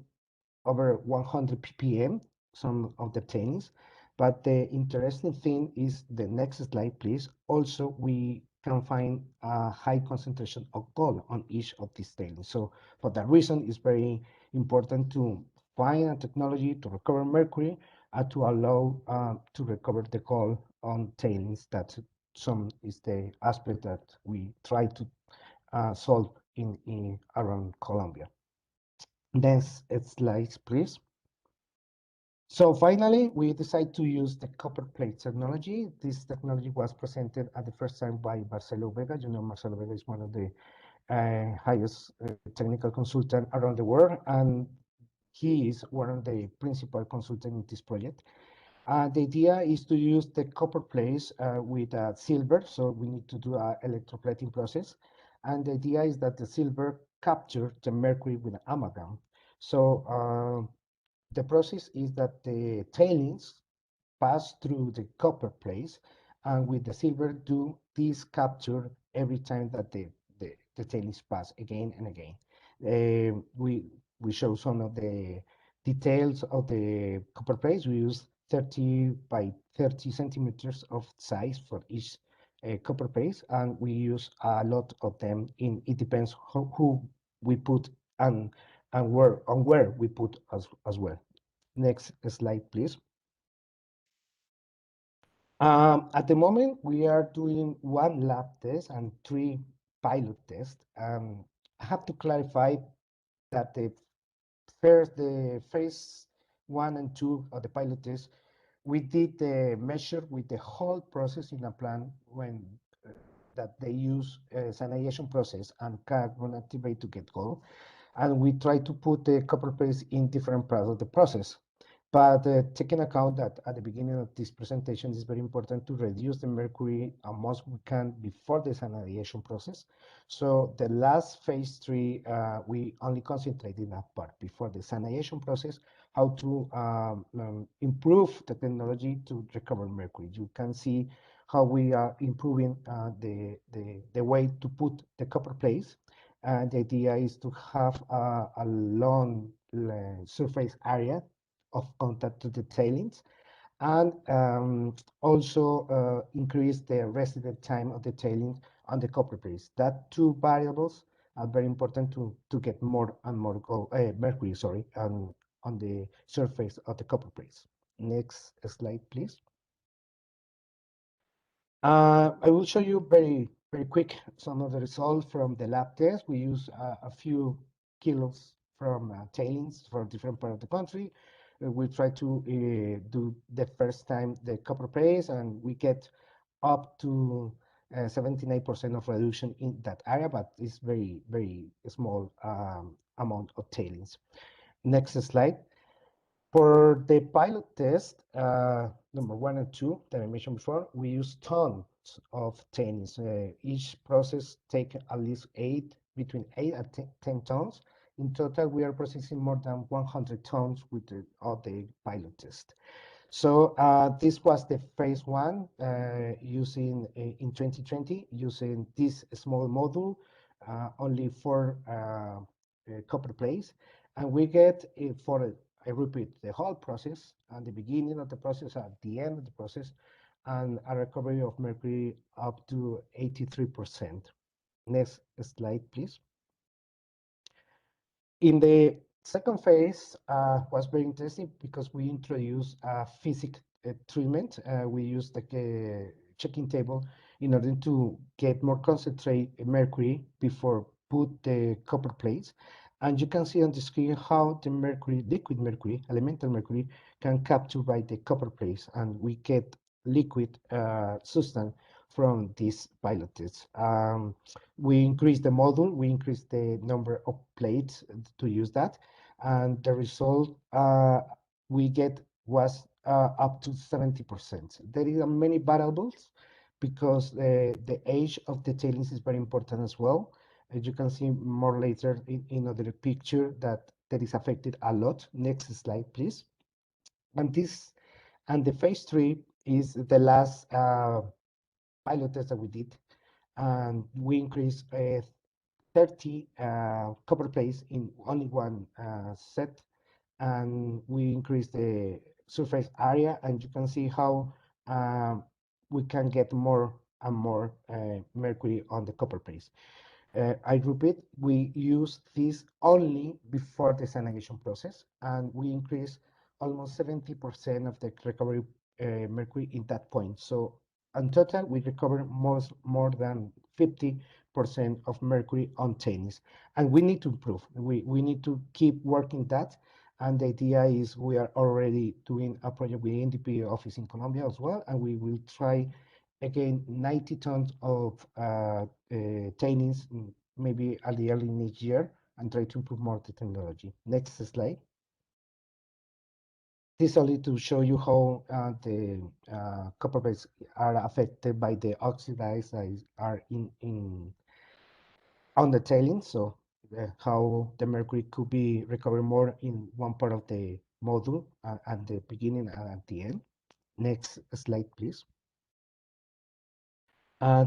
over 100 ppm, some of the tailings. But the interesting thing is the next slide, please. Also, we can find a high concentration of gold on each of these tailings. So for that reason, it's very important to find a technology to recover mercury and to allow to recover the gold on tailings. That some is the aspect that we try to solve in around Colombia. Next slide, please. So finally, we decided to use the copper plate technology. This technology was presented at the first time by Marcelo Vega. You know, Marcelo Vega is one of the highest technical consultant around the world, and he is one of the principal consultants in this project. The idea is to use the copper plates with silver, so we need to do an electroplating process. And the idea is that the silver capture the mercury with an amalgam. So the process is that the tailings pass through the copper plates, and with the silver do this capture every time that the tailings pass again and again. We show some of the details of the copper plates. We use 30 by 30 centimeters of size for each copper plate, and we use a lot of them. It depends who we put and where we put as well. Next slide, please. At the moment, we are doing 1 lab test and 3 pilot tests. I have to clarify that the phase 1 and 2 of the pilot test, we did the measure with the whole process in a plant when that they use cyanidation process and carbon activate to get gold. And we try to put the copper plates in different parts of the process. But taking account that at the beginning of this presentation, it's very important to reduce the mercury as much we can before the cyanidation process. So the last phase 3, we only concentrate in that part before the cyanidation process, how to improve the technology to recover mercury. You can see how we are improving the way to put the copper plates. And the idea is to have a long surface area of contact to the tailings, and also increase the resident time of the tailings on the copper plates. That 2 variables are very important to get more and more mercury, on the surface of the copper plates. Next slide, please. I will show you very very quick, some of the results from the lab test. We use a few kilos from tailings for different part of the country. We try to do the first time the copper paste, and we get up to 79% of reduction in that area, but it's very, very small amount of tailings. Next slide. For the pilot test, number 1 and 2 that I mentioned before, we use tons of tailings. Each process take at least between 8 and 10 tons. In total, we are processing more than 100 tons with the pilot test. So this was the phase 1 using in 2020, using this small module, only 4 copper plates, and we get for I repeat the whole process, at the beginning of the process, at the end of the process, and a recovery of mercury up to 83%. Next slide, please. In the second phase was very interesting because we introduced a physics treatment. We used the checking table in order to get more concentrate mercury before put the copper plates. And you can see on the screen how the mercury, liquid mercury, elemental mercury, can capture by the copper plates, and we get liquid substance from these pilot tests. We increase the module, we increase the number of plates to use that, and the result we get was up to 70%. There is many variables because the age of the tailings is very important as well. As you can see more later in other picture that is affected a lot. Next slide, please. And the phase 3 is the last pilot test that we did, and we increased 30 copper plates in only one set, and we increased the surface area, and you can see how we can get more and more mercury on the copper plates. I repeat, we use this only before the cyanidation process, and we increase almost 70% of the recovery mercury in that point. So in total, we recover more than 50% of mercury on tailings, and we need to improve. We need to keep working that, and the idea is we are already doing a project with the NDP office in Colombia as well, and we will try again 90 tons of tailings maybe at the early next year, and try to improve more the technology. Next slide. This only to show you how the copper plates are affected by the oxides that are on the tailings. So how the mercury could be recovered more in one part of the module at the beginning and at the end. Next slide, please.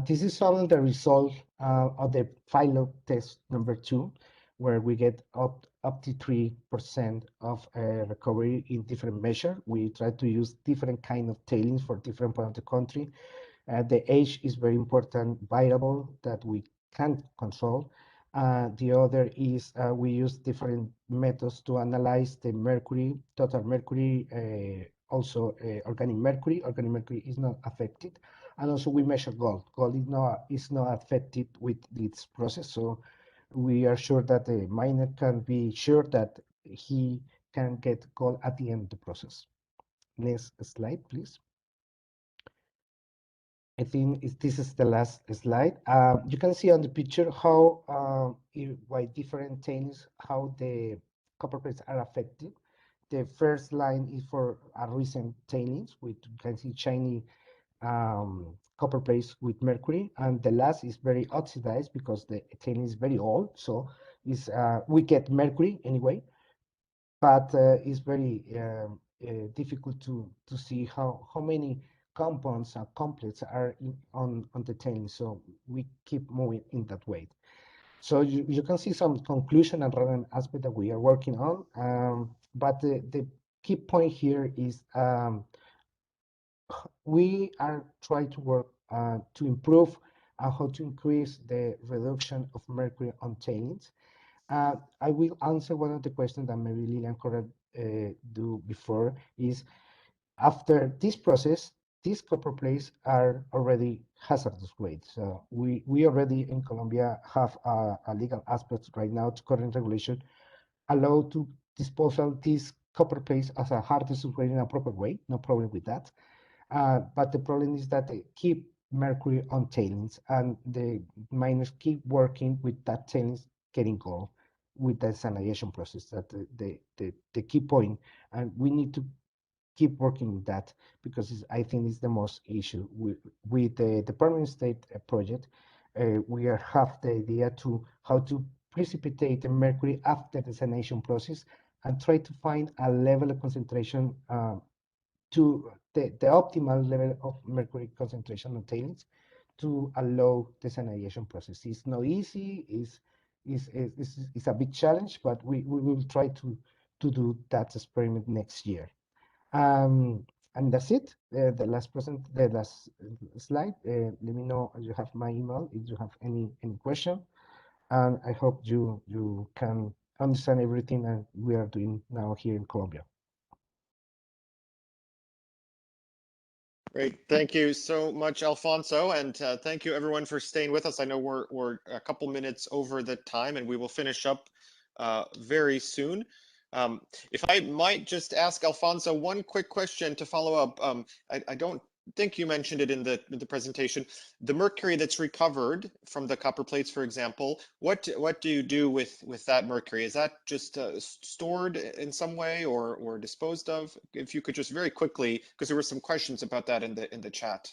This is some of the results of the pilot test number 2, where we get up to 3% of recovery in different measures. We try to use different kind of tailings for different parts of the country. The age is very important variable that we can't control. The other is we use different methods to analyze the mercury, total mercury, also organic mercury. Organic mercury is not affected. And also we measure gold. Gold is not affected with this process. So we are sure that the miner can be sure that he can get gold at the end of the process. Next slide, please. I think this is the last slide. You can see on the picture how by different tailings, how the copper plates are affected. The first line is for a recent tailings, which you can see shiny copper plates with mercury, and the last is very oxidized because the tailings is very old, so it's we get mercury anyway, but it's very difficult to see how many compounds and complexes are on the tailings, so we keep moving in that way. So you can see some conclusion and relevant aspect that we are working on, but the key point here is we are trying to work to improve how to increase the reduction of mercury on tailings. I will answer one of the questions that maybe Lilian could do before is, after this process, these copper plates are already hazardous waste. So we already in Colombia have a legal aspect right now to current regulation allow to dispose of these copper plates as a hazardous waste in a proper way. No problem with that. But the problem is that they keep mercury on tailings, and the miners keep working with that tailings getting gold with the desalination process. That the key point, and we need to keep working with that because I think it's the most issue with the permanent state project. We have the idea to how to precipitate the mercury after the desalination process and try to find a level of concentration to the optimal level of mercury concentration on tailings to allow the desalination process. It's not easy, it's a big challenge, but we will try to do that experiment next year. And that's it. The last slide. Let me know if you have my email, if you have any question. And I hope you can understand everything that we are doing now here in Colombia. Great. Thank you so much, Alfonso. And thank you everyone for staying with us. I know we're a couple minutes over the time and we will finish up very soon. If I might just ask Alfonso one quick question to follow up. I don't think you mentioned it in the presentation. The mercury that's recovered from the copper plates, for example, what do you do with that mercury? Is that just stored in some way or disposed of? If you could just very quickly, because there were some questions about that in the chat.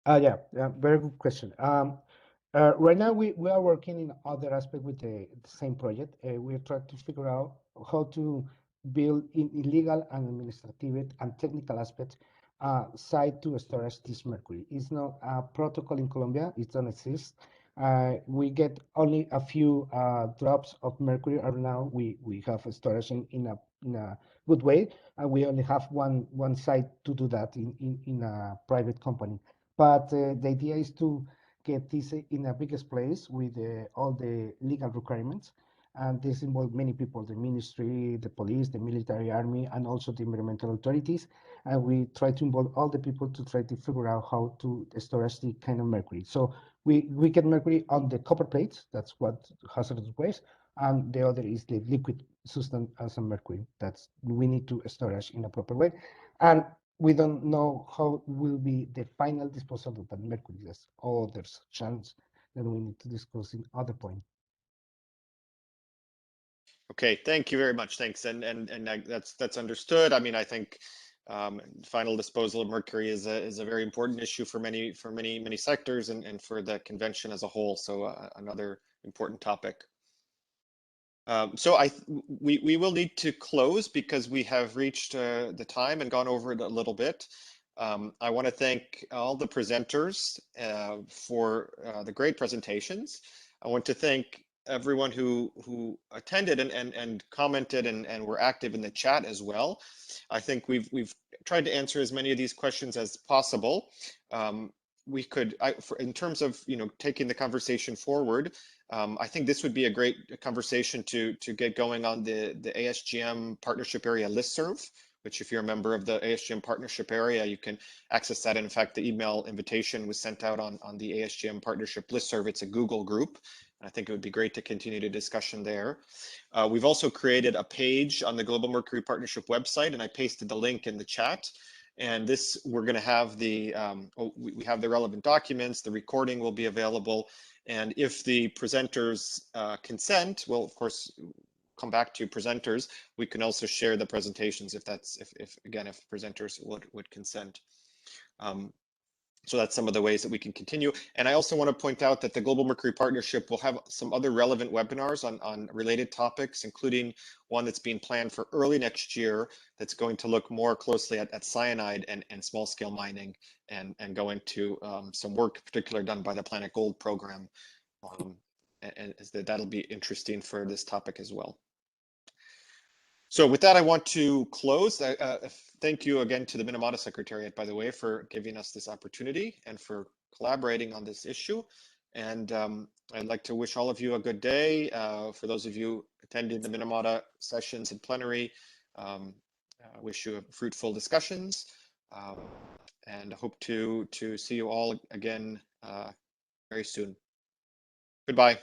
Yeah, very good question. Right now, we are working in other aspect with the same project. We are trying to figure out how to build in legal and administrative and technical aspects site to storage this mercury. It's not a protocol in Colombia. It doesn't exist. We get only a few drops of mercury. Right now, we have a storage in a good way, and we only have one site to do that in a private company. But the idea is to get this in a biggest place with all the legal requirements. And this involves many people, the ministry, the police, the military, army, and also the environmental authorities. And we try to involve all the people to try to figure out how to storage the kind of mercury. So we get mercury on the copper plates. That's what hazardous waste. And the other is the liquid substance as a mercury. That's we need to storage in a proper way. And we don't know how will be the final disposal of that mercury. There's other chance that we need to discuss in other point. Okay, thank you very much. Thanks, and that's understood. I mean, I think final disposal of mercury is a very important issue for many sectors and for the convention as a whole. So another important topic. So we will need to close because we have reached the time and gone over it a little bit. I want to thank all the presenters for the great presentations. I want to thank everyone who attended and commented and were active in the chat as well. I think we've tried to answer as many of these questions as possible. We could, in terms of taking the conversation forward, I think this would be a great conversation to get going on the ASGM Partnership Area listserv, which if you're a member of the ASGM Partnership Area, you can access that. And in fact, the email invitation was sent out on the ASGM Partnership listserv. It's a Google group. And I think it would be great to continue the discussion there. We've also created a page on the Global Mercury Partnership website, and I pasted the link in the chat. And this, we're going to have we have the relevant documents, the recording will be available. And if the presenters consent, we'll of course come back to presenters. We can also share the presentations if presenters would consent. So that's some of the ways that we can continue. And I also want to point out that the Global Mercury Partnership will have some other relevant webinars on related topics, including one that's being planned for early next year that's going to look more closely at cyanide and small scale mining and go into some work particularly done by the Planet Gold program. And that'll be interesting for this topic as well. So with that, I want to close. Thank you again to the Minamata Secretariat, by the way, for giving us this opportunity and for collaborating on this issue. And I'd like to wish all of you a good day. For those of you attending the Minamata sessions in plenary, I wish you fruitful discussions. and hope to see you all again very soon. Goodbye.